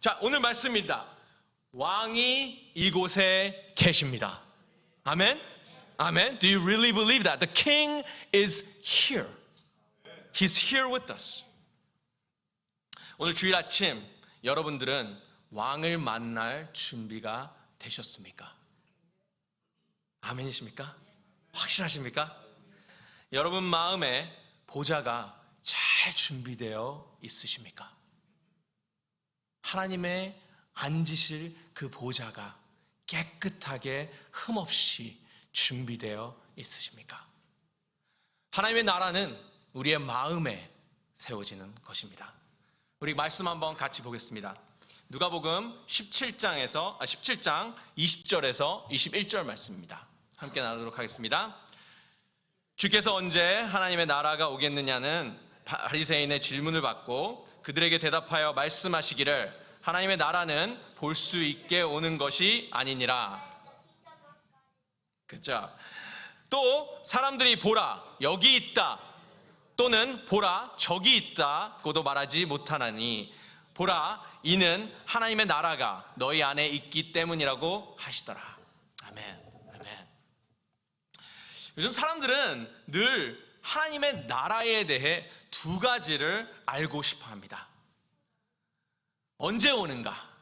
자, 오늘 말씀입니다. 왕이 이곳에 계십니다. 아멘? 아멘? Do you really believe that? The king is here. He's here with us. 오늘 주일 아침 여러분들은 왕을 만날 준비가 되셨습니까? 아멘이십니까? 확실하십니까? 여러분 마음에 보좌가 잘 준비되어 있으십니까? 하나님의 앉으실 그 보좌가 깨끗하게 흠없이 준비되어 있으십니까? 하나님의 나라는 우리의 마음에 세워지는 것입니다. 우리 말씀 한번 같이 보겠습니다. 누가복음 17장 20절에서 21절 말씀입니다. 함께 나누도록 하겠습니다. 주께서 언제 하나님의 나라가 오겠느냐는 바리새인의 질문을 받고 그들에게 대답하여 말씀하시기를 하나님의 나라는 볼 수 있게 오는 것이 아니니라. 그렇죠? 또 사람들이 보라 여기 있다 또는 보라 저기 있다고도 말하지 못하나니 보라 이는 하나님의 나라가 너희 안에 있기 때문이라고 하시더라. 아멘. 아멘. 요즘 사람들은 늘 하나님의 나라에 대해 두 가지를 알고 싶어 합니다. 언제 오는가?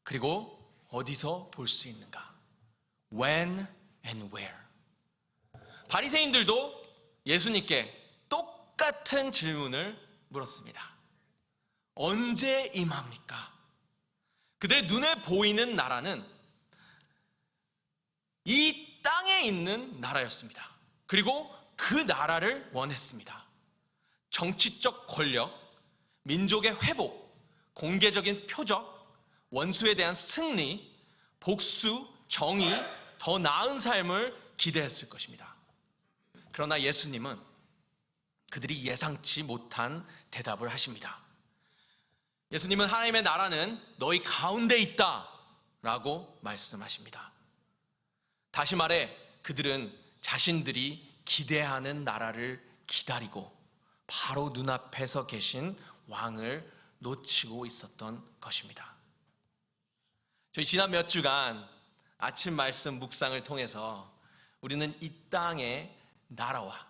그리고 어디서 볼 수 있는가? When and where. 바리새인들도 예수님께 똑같은 질문을 물었습니다. 언제 임합니까? 그들의 눈에 보이는 나라는 이 땅에 있는 나라였습니다. 그리고 그 나라를 원했습니다. 정치적 권력, 민족의 회복, 공개적인 표적, 원수에 대한 승리, 복수, 정의, 더 나은 삶을 기대했을 것입니다. 그러나 예수님은 그들이 예상치 못한 대답을 하십니다. 예수님은 하나님의 나라는 너희 가운데 있다 라고 말씀하십니다. 다시 말해 그들은 자신들이 기대하는 나라를 기다리고 바로 눈앞에서 계신 왕을 놓치고 있었던 것입니다. 저희 지난 몇 주간 아침 말씀 묵상을 통해서 우리는 이 땅의 나라와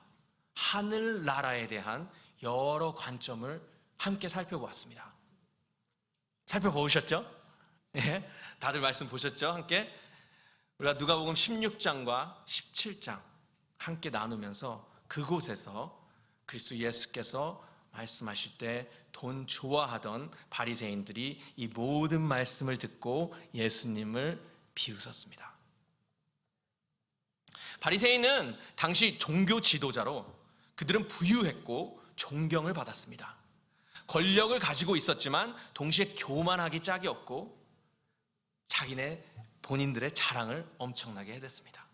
하늘 나라에 대한 여러 관점을 함께 살펴보았습니다. 살펴보셨죠? 예? 다들 말씀 보셨죠? 함께 우리가 누가복음 16장과 17장 함께 나누면서 그곳에서 그리스도 예수께서 말씀하실 때 돈 좋아하던 바리새인들이 이 모든 말씀을 듣고 예수님을 비웃었습니다. 바리새인은 당시 종교 지도자로 그들은 부유했고 존경을 받았습니다. 권력을 가지고 있었지만 동시에 교만하기 짝이 없고 자기네 본인들의 자랑을 엄청나게 해댔습니다.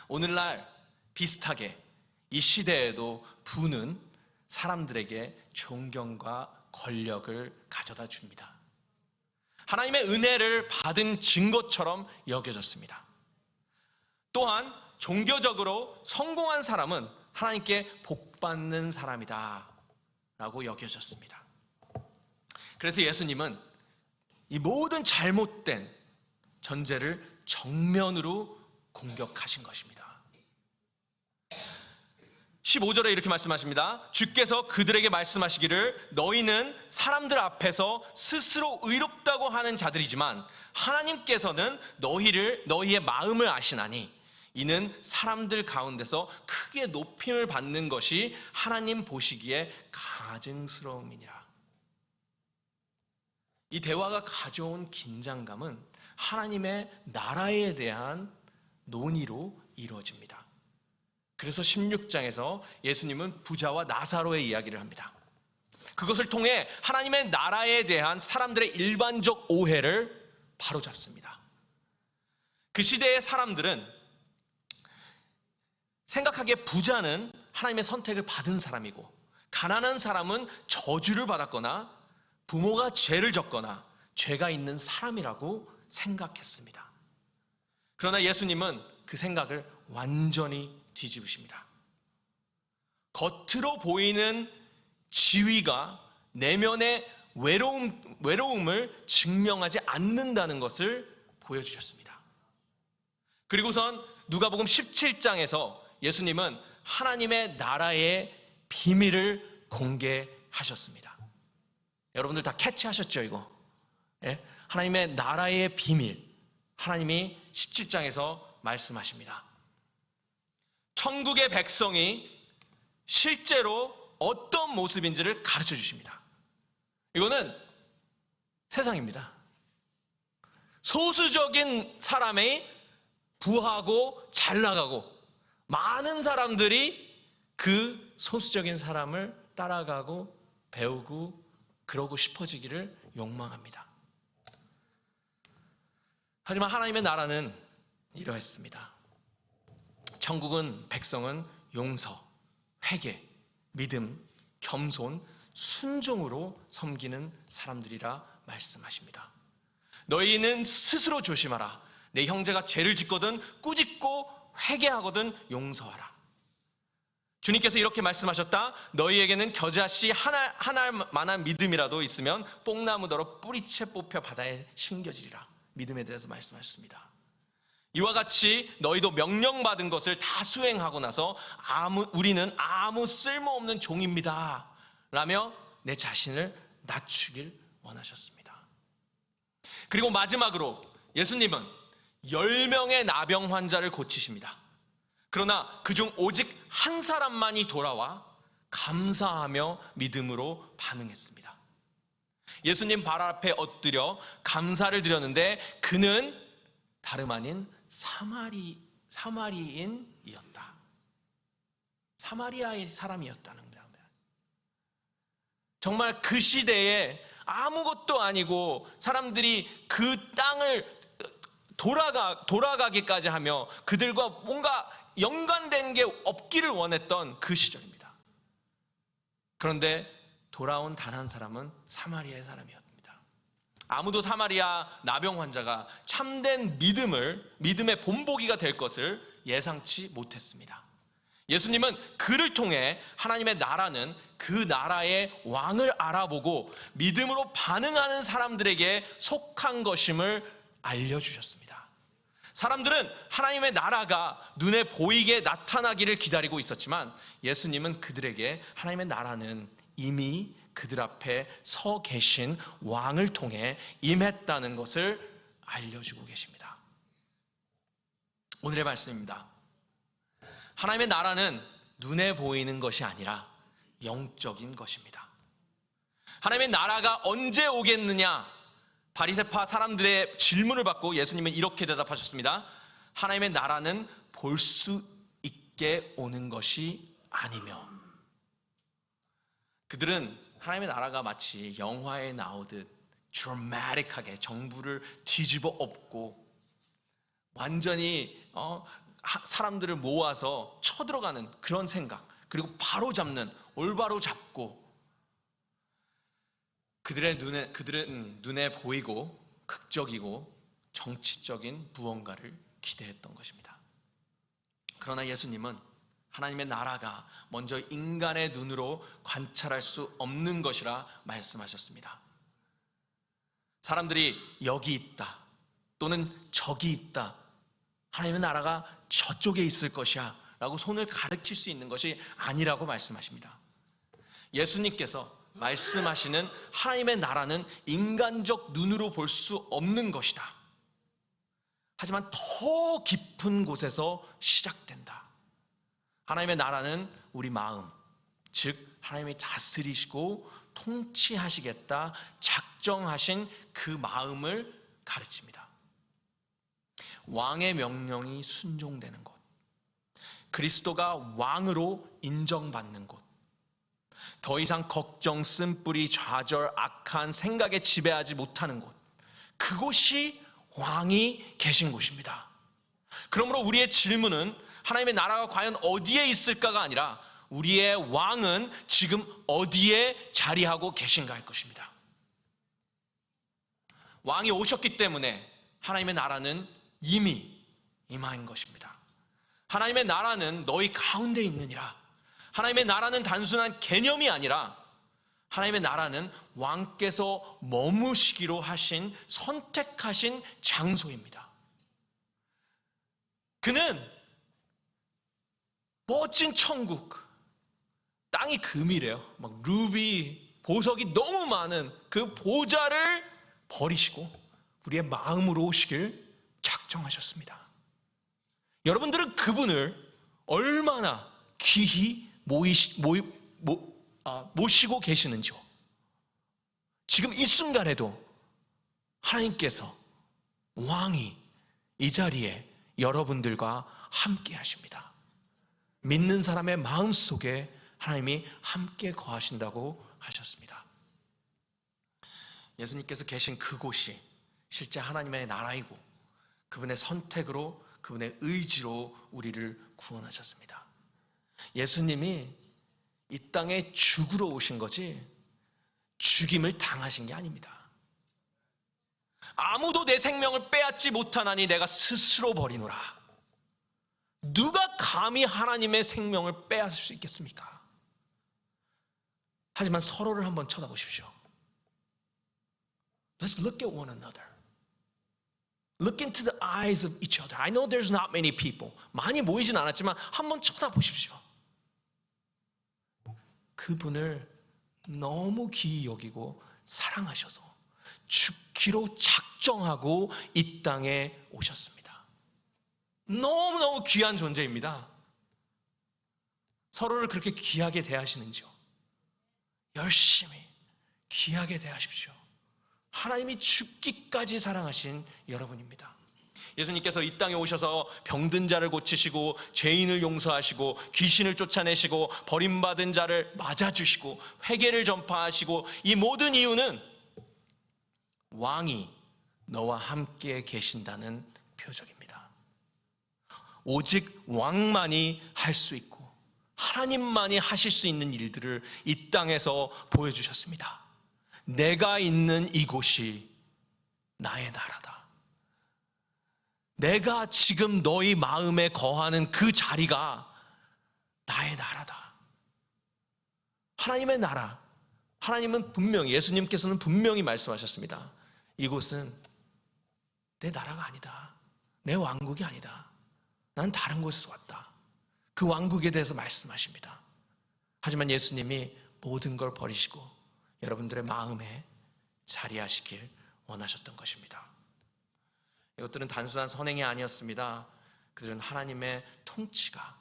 오늘날 비슷하게 이 시대에도 부는 사람들에게 존경과 권력을 가져다 줍니다. 하나님의 은혜를 받은 증거처럼 여겨졌습니다. 또한 종교적으로 성공한 사람은 하나님께 복받는 사람이다 라고 여겨졌습니다. 그래서 예수님은 이 모든 잘못된 전제를 정면으로 공격하신 것입니다. 15절에 이렇게 말씀하십니다. 주께서 그들에게 말씀하시기를 너희는 사람들 앞에서 스스로 의롭다고 하는 자들이지만 하나님께서는 너희의 마음을 아시나니 이는 사람들 가운데서 크게 높임을 받는 것이 하나님 보시기에 가증스러움이니라. 이 대화가 가져온 긴장감은 하나님의 나라에 대한 논의로 이루어집니다. 그래서 16장에서 예수님은 부자와 나사로의 이야기를 합니다. 그것을 통해 하나님의 나라에 대한 사람들의 일반적 오해를 바로잡습니다. 그 시대의 사람들은 생각하기에 부자는 하나님의 선택을 받은 사람이고 가난한 사람은 저주를 받았거나 부모가 죄를 졌거나 죄가 있는 사람이라고 생각했습니다. 그러나 예수님은 그 생각을 완전히 뒤집으십니다. 겉으로 보이는 지위가 내면의 외로움을 증명하지 않는다는 것을 보여주셨습니다. 그리고선 누가복음 17장에서 예수님은 하나님의 나라의 비밀을 공개하셨습니다. 여러분들 다 캐치하셨죠, 이거? 예? 하나님의 나라의 비밀, 하나님이 17장에서 말씀하십니다. 천국의 백성이 실제로 어떤 모습인지를 가르쳐 주십니다. 이거는 세상입니다. 소수적인 사람이 부하고 잘 나가고 많은 사람들이 그 소수적인 사람을 따라가고 배우고 그러고 싶어지기를 욕망합니다. 하지만 하나님의 나라는 이러했습니다. 천국은 백성은 용서, 회개, 믿음, 겸손, 순종으로 섬기는 사람들이라 말씀하십니다. 너희는 스스로 조심하라. 내 형제가 죄를 짓거든 꾸짖고 회개하거든 용서하라. 주님께서 이렇게 말씀하셨다. 너희에게는 겨자씨 하나만한 믿음이라도 있으면 뽕나무더러 뿌리채 뽑혀 바다에 심겨지리라. 믿음에 대해서 말씀하셨습니다. 이와 같이 너희도 명령받은 것을 다 수행하고 나서 우리는 아무 쓸모없는 종입니다 라며 내 자신을 낮추길 원하셨습니다. 그리고 마지막으로 예수님은 10명의 나병 환자를 고치십니다. 그러나 그중 오직 한 사람만이 돌아와 감사하며 믿음으로 반응했습니다. 예수님 발 앞에 엎드려 감사를 드렸는데 그는 다름 아닌 사마리인이었다. 사마리아의 사람이었다는 겁니다. 정말 그 시대에 아무것도 아니고 사람들이 그 땅을 돌아가기까지 하며 그들과 뭔가 연관된 게 없기를 원했던 그 시절입니다. 그런데 돌아온 단 한 사람은 사마리아의 사람이었습니다. 아무도 사마리아 나병 환자가 참된 믿음의 본보기가 될 것을 예상치 못했습니다. 예수님은 그를 통해 하나님의 나라는 그 나라의 왕을 알아보고 믿음으로 반응하는 사람들에게 속한 것임을 알려주셨습니다. 사람들은 하나님의 나라가 눈에 보이게 나타나기를 기다리고 있었지만 예수님은 그들에게 하나님의 나라는 이미 그들 앞에 서 계신 왕을 통해 임했다는 것을 알려주고 계십니다. 오늘의 말씀입니다. 하나님의 나라는 눈에 보이는 것이 아니라 영적인 것입니다. 하나님의 나라가 언제 오겠느냐? 바리새파 사람들의 질문을 받고 예수님은 이렇게 대답하셨습니다. 하나님의 나라는 볼 수 있게 오는 것이 아니며. 그들은 하나님의 나라가 마치 영화에 나오듯 드라마틱하게 정부를 뒤집어 엎고 완전히 사람들을 모아서 쳐들어가는 그런 생각, 그리고 바로 잡는, 올바로 잡고 그들은 눈에 보이고 극적이고 정치적인 무언가를 기대했던 것입니다. 그러나 예수님은 하나님의 나라가 먼저 인간의 눈으로 관찰할 수 없는 것이라 말씀하셨습니다. 사람들이 여기 있다 또는 저기 있다, 하나님의 나라가 저쪽에 있을 것이야 라고 손을 가리킬 수 있는 것이 아니라고 말씀하십니다. 예수님께서 말씀하시는 하나님의 나라는 인간적 눈으로 볼 수 없는 것이다. 하지만 더 깊은 곳에서 시작된다. 하나님의 나라는 우리 마음, 즉 하나님이 다스리시고 통치하시겠다 작정하신 그 마음을 가르칩니다. 왕의 명령이 순종되는 곳, 그리스도가 왕으로 인정받는 곳, 더 이상 걱정, 쓴뿌리, 좌절, 악한 생각에 지배하지 못하는 곳, 그곳이 왕이 계신 곳입니다. 그러므로 우리의 질문은 하나님의 나라가 과연 어디에 있을까가 아니라 우리의 왕은 지금 어디에 자리하고 계신가 할 것입니다. 왕이 오셨기 때문에 하나님의 나라는 이미 임한 것입니다. 하나님의 나라는 너희 가운데 있느니라. 하나님의 나라는 단순한 개념이 아니라 하나님의 나라는 왕께서 머무시기로 하신 선택하신 장소입니다. 그는 멋진 천국, 땅이 금이래요. 막 루비, 보석이 너무 많은 그 보좌를 버리시고 우리의 마음으로 오시길 작정하셨습니다. 여러분들은 그분을 얼마나 귀히 모시고 계시는지요. 지금 이 순간에도 하나님께서 왕이 이 자리에 여러분들과 함께 하십니다. 믿는 사람의 마음속에 하나님이 함께 거하신다고 하셨습니다. 예수님께서 계신 그곳이 실제 하나님의 나라이고 그분의 선택으로, 그분의 의지로 우리를 구원하셨습니다. 예수님이 이 땅에 죽으러 오신 거지 죽임을 당하신 게 아닙니다. 아무도 내 생명을 빼앗지 못하나니 내가 스스로 버리노라. 누가 감히 하나님의 생명을 빼앗을 수 있겠습니까? 하지만 서로를 한번 쳐다보십시오. Let's look at one another. Look into the eyes of each other. I know there's not many people. 많이 모이진 않았지만 한번 쳐다보십시오. 그분을 너무 귀히 여기고 사랑하셔서 죽기로 작정하고 이 땅에 오셨습니다. 너무너무 귀한 존재입니다. 서로를 그렇게 귀하게 대하시는지요? 열심히 귀하게 대하십시오. 하나님이 죽기까지 사랑하신 여러분입니다. 예수님께서 이 땅에 오셔서 병든 자를 고치시고 죄인을 용서하시고 귀신을 쫓아내시고 버림받은 자를 맞아주시고 회개를 전파하시고 이 모든 이유는 왕이 너와 함께 계신다는 표적입니다. 오직 왕만이 할 수 있고 하나님만이 하실 수 있는 일들을 이 땅에서 보여주셨습니다. 내가 있는 이곳이 나의 나라다. 내가 지금 너희 마음에 거하는 그 자리가 나의 나라다. 하나님의 나라. 하나님은 분명히, 예수님께서는 분명히 말씀하셨습니다. 이곳은 내 나라가 아니다. 내 왕국이 아니다. 난 다른 곳에서 왔다. 그 왕국에 대해서 말씀하십니다. 하지만 예수님이 모든 걸 버리시고 여러분들의 마음에 자리하시길 원하셨던 것입니다. 이것들은 단순한 선행이 아니었습니다. 그들은 하나님의 통치가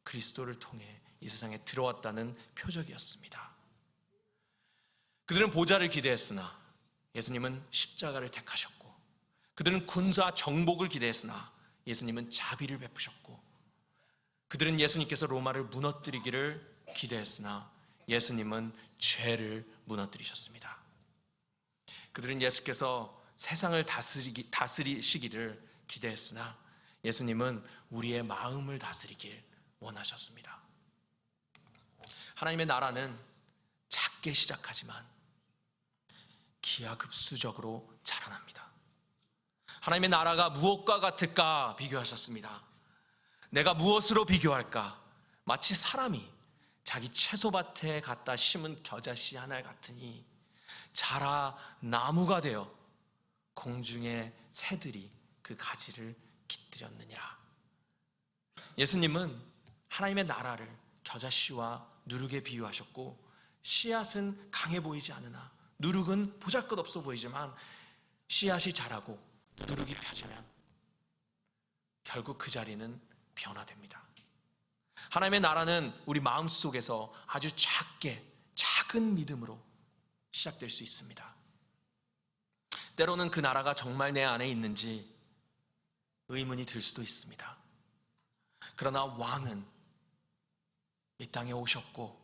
그리스도를 통해 이 세상에 들어왔다는 표적이었습니다. 그들은 보좌를 기대했으나 예수님은 십자가를 택하셨고, 그들은 군사 정복을 기대했으나 예수님은 자비를 베푸셨고, 그들은 예수님께서 로마를 무너뜨리기를 기대했으나 예수님은 죄를 무너뜨리셨습니다. 그들은 예수께서 세상을 다스리시기를 기대했으나 예수님은 우리의 마음을 다스리길 원하셨습니다. 하나님의 나라는 작게 시작하지만 기하급수적으로 자라납니다. 하나님의 나라가 무엇과 같을까 비교하셨습니다. 내가 무엇으로 비교할까? 마치 사람이 자기 채소밭에 갖다 심은 겨자씨 하나 같으니 자라 나무가 되어 공중의 새들이 그 가지를 깃들였느니라. 예수님은 하나님의 나라를 겨자씨와 누룩에 비유하셨고, 씨앗은 강해 보이지 않으나 누룩은 보잘것없어 보이지만 씨앗이 자라고 누룩이 펴지면 결국 그 자리는 변화됩니다. 하나님의 나라는 우리 마음속에서 아주 작은 믿음으로 시작될 수 있습니다. 때로는 그 나라가 정말 내 안에 있는지 의문이 들 수도 있습니다. 그러나 왕은 이 땅에 오셨고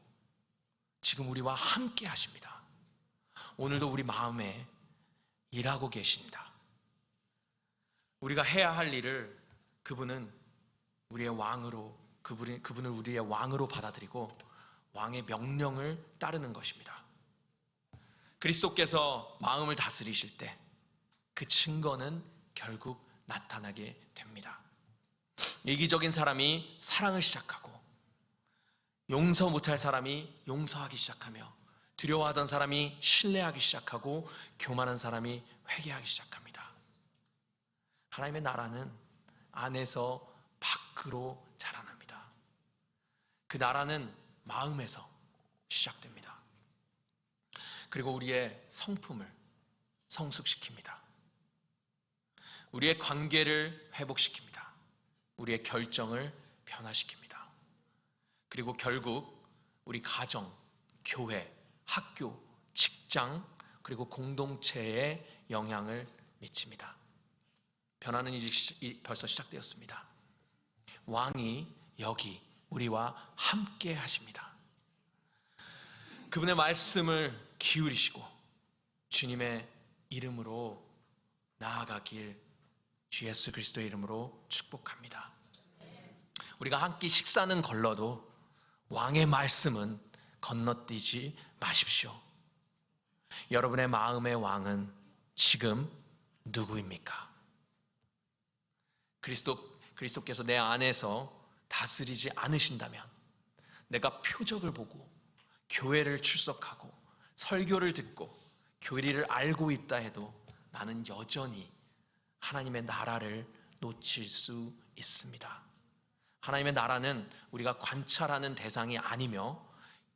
지금 우리와 함께 하십니다. 오늘도 우리 마음에 일하고 계십니다. 우리가 해야 할 일을 그분은 우리의 왕으로, 그분을 우리의 왕으로 받아들이고 왕의 명령을 따르는 것입니다. 그리스도께서 마음을 다스리실 때 그 증거는 결국 나타나게 됩니다. 이기적인 사람이 사랑을 시작하고 용서 못할 사람이 용서하기 시작하며 두려워하던 사람이 신뢰하기 시작하고 교만한 사람이 회개하기 시작합니다. 하나님의 나라는 안에서 밖으로 자라납니다. 그 나라는 마음에서 시작됩니다. 그리고 우리의 성품을 성숙시킵니다. 우리의 관계를 회복시킵니다. 우리의 결정을 변화시킵니다. 그리고 결국 우리 가정, 교회, 학교, 직장, 그리고 공동체에 영향을 미칩니다. 변화는 이제 벌써 시작되었습니다. 왕이 여기 우리와 함께 하십니다. 그분의 말씀을 기울이시고 주님의 이름으로 나아가길 주 예수 그리스도의 이름으로 축복합니다. 우리가 한 끼 식사는 걸러도 왕의 말씀은 건너뛰지 마십시오. 여러분의 마음의 왕은 지금 누구입니까? 그리스도께서 내 안에서 다스리지 않으신다면, 내가 표적을 보고 교회를 출석하고 설교를 듣고 교리를 알고 있다 해도 나는 여전히 하나님의 나라를 놓칠 수 있습니다. 하나님의 나라는 우리가 관찰하는 대상이 아니며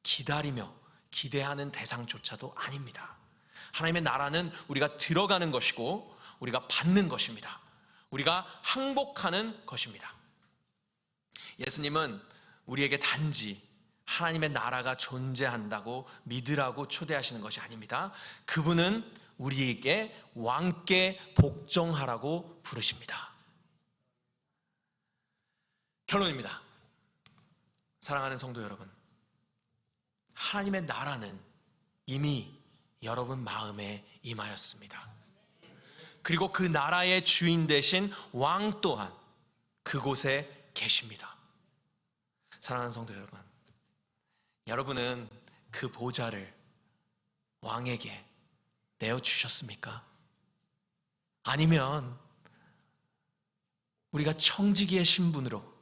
기다리며 기대하는 대상조차도 아닙니다. 하나님의 나라는 우리가 들어가는 것이고 우리가 받는 것입니다. 우리가 항복하는 것입니다. 예수님은 우리에게 단지 하나님의 나라가 존재한다고 믿으라고 초대하시는 것이 아닙니다. 그분은 우리에게 왕께 복종하라고 부르십니다. 결론입니다. 사랑하는 성도 여러분, 하나님의 나라는 이미 여러분 마음에 임하였습니다. 그리고 그 나라의 주인 되신 왕 또한 그곳에 계십니다. 사랑하는 성도 여러분, 여러분은 그 보좌를 왕에게 내어주셨습니까? 아니면 우리가 청지기의 신분으로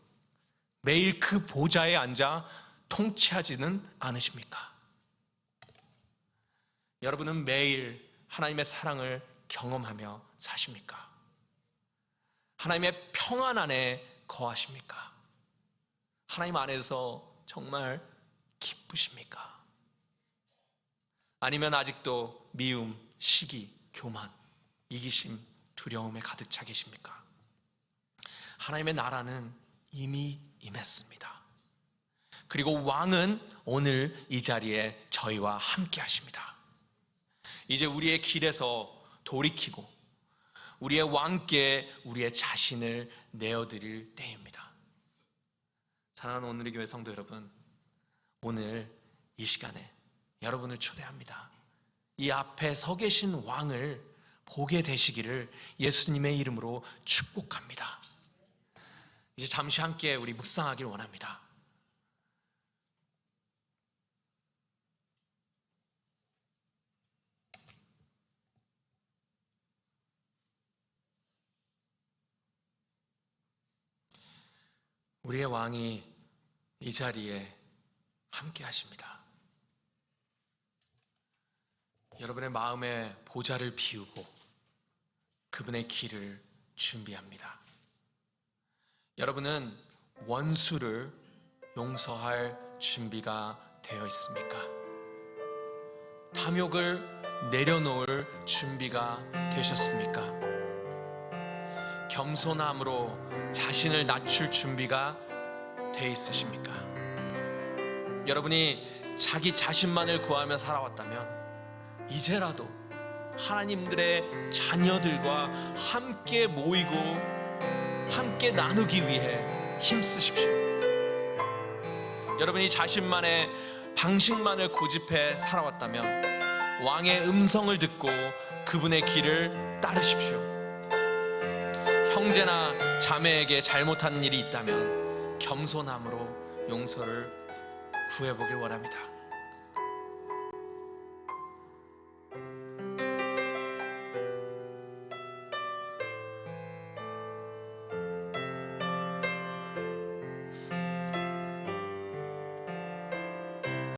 매일 그 보좌에 앉아 통치하지는 않으십니까? 여러분은 매일 하나님의 사랑을 경험하며 사십니까? 하나님의 평안 안에 거하십니까? 하나님 안에서 정말 기쁘십니까? 아니면 아직도 미움, 시기, 교만, 이기심, 두려움에 가득 차 계십니까? 하나님의 나라는 이미 임했습니다. 그리고 왕은 오늘 이 자리에 저희와 함께 하십니다. 이제 우리의 길에서 돌이키고 우리의 왕께 우리의 자신을 내어드릴 때입니다. 사랑하는 오늘의 교회 성도 여러분, 오늘 이 시간에 여러분을 초대합니다. 이 앞에 서 계신 왕을 보게 되시기를 예수님의 이름으로 축복합니다. 이제 잠시 함께 우리 묵상하길 원합니다. 우리의 왕이 이 자리에 함께 하십니다. 여러분의 마음에 보좌를 비우고 그분의 길을 준비합니다. 여러분은 원수를 용서할 준비가 되어 있습니까? 탐욕을 내려놓을 준비가 되셨습니까? 겸손함으로 자신을 낮출 준비가 돼 있으십니까? 여러분이 자기 자신만을 구하며 살아왔다면 이제라도 하나님들의 자녀들과 함께 모이고 함께 나누기 위해 힘쓰십시오. 여러분이 자신만의 방식만을 고집해 살아왔다면 왕의 음성을 듣고 그분의 길을 따르십시오. 형제나 자매에게 잘못한 일이 있다면 겸손함으로 용서를 구해보길 원합니다.